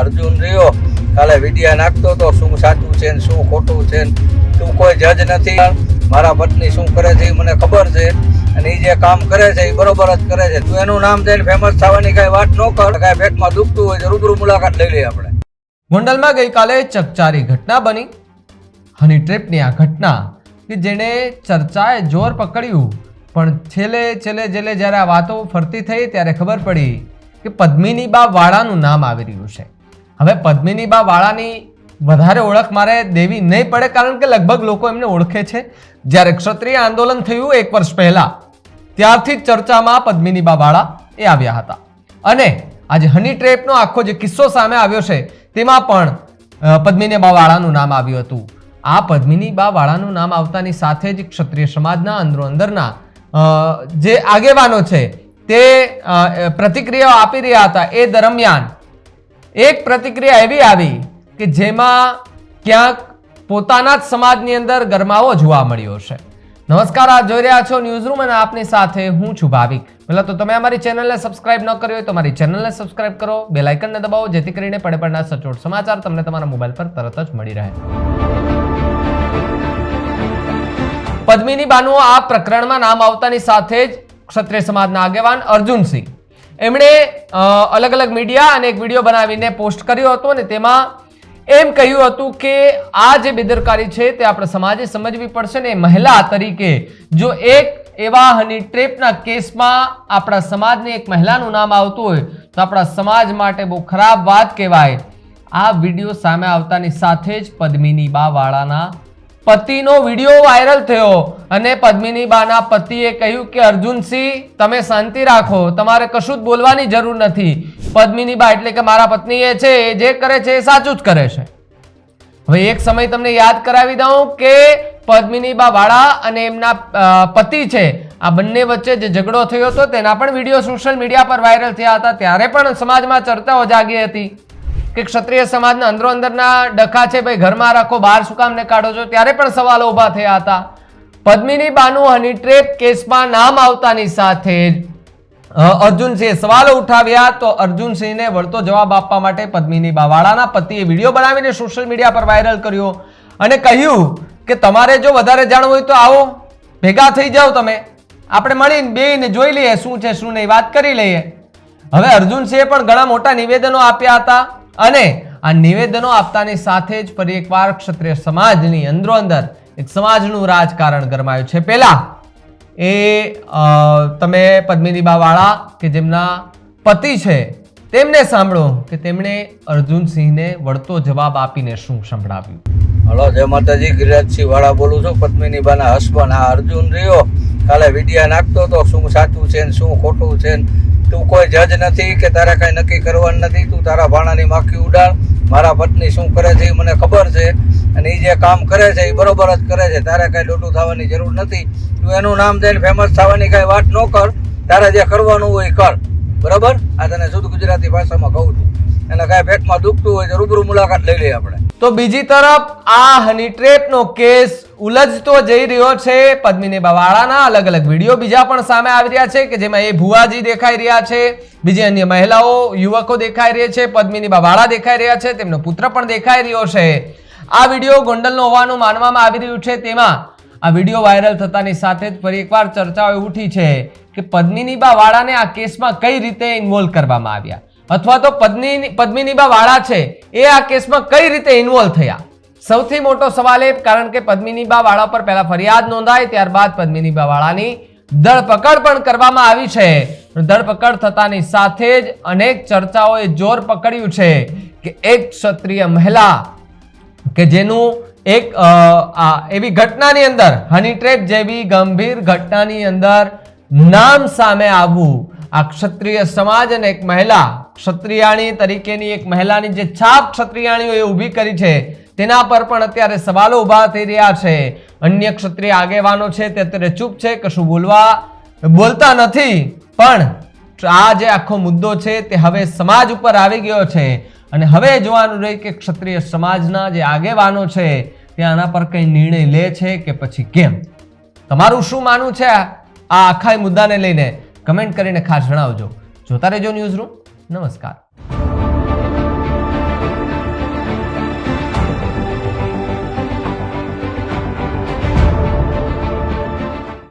અર્જુન રહ્યો કાલે વિડિયા નાખતો તો શું સાચું છે ને શું ખોટું છે, તું કોઈ જજ નથી. મારા પત્ની શું કરે છે એ મને ખબર છે, અને એ જે કામ કરે છે એ બરોબર જ કરે છે. તું એનું નામ જઈને ફેમસ થવાની કઈ વાત ન કર. કઈ પેટમાં દુખતું હોય તો રૂબરૂ મુલાકાત લઈ લઈએ આપણે. ગોંડલમાં ગઈકાલે ચકચારી ઘટના બની. હની ટ્રેપની આ ઘટના કે જેણે ચર્ચાએ જોર પકડ્યું, પણ છેલ્લે જ્યારે આ વાતો ફરતી થઈ ત્યારે ખબર પડી કે પદ્મિનીબા વાળાનું નામ આવી રહ્યું છે. હવે પદ્મિનીબા વાળાની વધારે ઓળખ મારે દેવી નહીં પડે, કારણ કે લગભગ લોકો એમને ઓળખે છે. જ્યારે ક્ષત્રિય આંદોલન થયું 1 વર્ષ પહેલા, ત્યારથી જ ચર્ચામાં પદ્મિનીબા વાળા એ આવ્યા હતા. અને આજે હની ટ્રેપનો આખો જે કિસ્સો સામે આવ્યો છે તેમાં પણ પદ્મિનીબા વાળાનું નામ આવ્યું હતું. આ પદ્મિનીબા વાળાનું નામ આવતાની સાથે જ ક્ષત્રિય સમાજના અંદરના જે આગેવાનો છે તે પ્રતિક્રિયાઓ આપી રહ્યા હતા. એ દરમિયાન એક પ્રતિક્રિયા એવી આવી કે જેમાં ક્યાંક પોતાના જ સમાજની અંદર ગરમાવો જોવા મળ્યો છે. નમસ્કાર, આપ જોઈ રહ્યા છો ન્યૂઝ રૂમ અને આપની સાથે હું છું ભાવિક. પહેલા તો તમે અમારી ચેનલને સબસ્ક્રાઇબ ન કરી હોય તો અમારી ચેનલને સબસ્ક્રાઇબ કરો, બેલ આઇકનને દબાવો, જેથી કરીને પડે પડના સચોટ સમાચાર તમને તમારા મોબાઈલ પર તરત જ મળી રહે. પદ્મિનીબાનું આ પ્રકરણમાં નામ આવતાની સાથે જ ક્ષત્રિય સમાજના આગેવાન અર્જુનસિંહ એમણે અલગ અલગ મીડિયા અને એક વિડીયો બનાવીને પોસ્ટ કર્યો હતો, અને તેમાં એમ કહ્યું હતું કે આ જે બેદરકારી છે તે આપણે સમાજે સમજવી પડશે, ને મહિલા તરીકે જો એક એવા હની ટ્રેપના કેસમાં આપણા સમાજની એક મહિલાનું નામ આવતું હોય તો આપણા સમાજ માટે બહુ ખરાબ વાત કહેવાય. આ વિડીયો સામે આવતાની સાથે જ પદ્મિનીબા વાળાના પતિનો વિડીયો વાયરલ થયો, અને પદ્મિનીબાના પતિએ કહ્યું કે અર્જુનસિંહ તમે શાંતિ રાખો, તમારે કશું જ બોલવાની જરૂર નથી. પદ્મિનીબા એટલે કે મારા પત્ની એ છે, એ જે કરે છે એ સાચું જ કરે છે. હવે એક સમય તમને યાદ કરાવી દઉં કે પદ્મિનીબા વાળા અને એમના પતિ છે, આ બંને વચ્ચે જે ઝઘડો થયો હતો તેના પણ વિડીયો સોશિયલ મીડિયા પર વાયરલ થયા હતા. ત્યારે પણ સમાજમાં ચર્ચાઓ જાગી હતી કે ક્ષત્રિય સમાજના અંદરના ડખા છે, ભાઈ ઘરમાં રાખો, બહાર શું કામ ને કાઢો છો. ત્યારે પણ સવાલો ઉભા થયા હતા. પદ્મિનીબાનું હની ટ્રેપ કેસમાં નામ આવતાની સાથે જ અર્જુનસિંહે સવાલો ઉઠાવ્યા. તો અર્જુનસિંહને વળતો જવાબ આપવા માટે પદ્મિનીબા વાળાના પતિએ વિડીયો બનાવીને સોશિયલ મીડિયા પર વાયરલ કર્યો અને કહ્યું કે તમારે જો વધારે જાણવું હોય તો આવો, ભેગા થઈ જાઓ, તમે આપણે મળીને બેને જોઈ લઈએ શું છે શું નહીં, વાત કરી લઈએ. હવે અર્જુનસિંહે પણ ઘણા મોટા નિવેદનો આપ્યા હતા, અને આ નિવેદનો આપતાની સાથે જ ફરી એકવાર ક્ષત્રિય સમાજની અંદરોઅંદર એક સમાજનું રાજકારણ ગરમાયું છે. પહેલા એ તમે પદ્મિનીબા વાળા કે જેમના પતિ છે તેમને સાંભળો કે તેમણે અર્જુનસિંહને વળતો જવાબ આપીને શું સંભળાવ્યું. હલો, જય માતાજી. ગિરિરાજસિંહ વાળા બોલું છું, પદ્મિનીબાના હસબન્ડ. આ અર્જુન રહ્યો કાલે વિડિયા નાખતો તો શું સાચું છે ને શું ખોટું છે, તું કોઈ જજ નથી કે તારે કઈ નક્કી કરવાનું નથી. તું તારા ભાણાની માખી ઉડાડ. મારા પત્ની શું કરે છે એ મને ખબર છે, અને એ જે કામ કરે છે એ બરોબર જ કરે છે. તારે કઈ લોટું થવાની જરૂર નથી. તું એનું નામ જઈને ફેમસ થવાની કઈ વાત ન કર. તારે જે કરવાનું હોય કર, બરાબર. આ તને શુદ્ધ ગુજરાતી ભાષામાં કહું છું. એને કઈ પેટમાં દુખતું હોય તો રૂબરૂ મુલાકાત લઈ લઈએ આપણે. તો બીજી તરફ આ હની ટ્રેપનો કેસ ઉલઝતો જઈ રહ્યો છે. પદ્મિનીબા વાળાના અલગ અલગ વિડીયો બીજા પણ સામે આવી રહ્યા છે કે જેમાં એ ભુવાજી દેખાઈ રહ્યા છે, બીજી અન્ય મહિલાઓ યુવકો દેખાઈ રહ્યા છે, પદ્મિનીબા વાળા દેખાઈ રહ્યા છે, તેમનો પુત્ર પણ દેખાઈ રહ્યો છે. આ વિડીયો ગોંડલનો હોવાનું માનવામાં આવી રહ્યું છે. તેમાં આ વિડીયો વાયરલ થતાની સાથે જ ફરી એકવાર ચર્ચાઓ ઉઠી છે કે પદ્મિનીબા વાળાને આ કેસમાં કઈ રીતે ઇન્વોલ્વ કરવામાં આવ્યા, અથવા તો પદ્મિનીબા વાળા છે એ આ કેસમાં કઈ રીતે ઇન્વોલ્વ થયા. સૌથી મોટો સવાલ એ, કારણ કે પદ્મિનીબા વાળા પર પહેલા ફરિયાદ નોંધાઈ, ત્યારબાદ પદ્મિનીબા વાળાની ધરપકડ પણ કરવામાં આવી છે. ધરપકડ થતાની સાથે જ અનેક ચર્ચાઓએ જોર પકડ્યું છે કે એક ક્ષત્રિય મહિલા કે જેનું એક એવી ઘટનાની અંદર, હની ટ્રેપ જેવી ગંભીર ઘટનાની અંદર નામ સામે આવવું, આ ક્ષત્રિય સમાજ અને એક મહિલા, ક્ષત્રિયાણી તરીકેની એક મહિલાની જે છાપ ક્ષત્રિયાણીઓએ ઊભી કરી છે તેના પર પણ અત્યારે સવાલો ઉભા થઈ રહ્યા છે. અન્ય ક્ષત્રિય આગેવાનો છે તે અત્યારે ચૂપ છે, કશું બોલતા નથી. પણ આ જે આખો મુદ્દો છે તે હવે સમાજ ઉપર આવી ગયો છે, અને હવે જોવાનું રહે કે ક્ષત્રિય સમાજના જે આગેવાનો છે તે આના પર કઈ નિર્ણય લે છે કે પછી કેમ. તમારું શું માનવું છે આ આખા મુદ્દાને લઈને કમેન્ટ કરીને ખાસ જણાવજો. જોતા રહેજો ન્યૂઝ રૂમ. નમસ્કાર.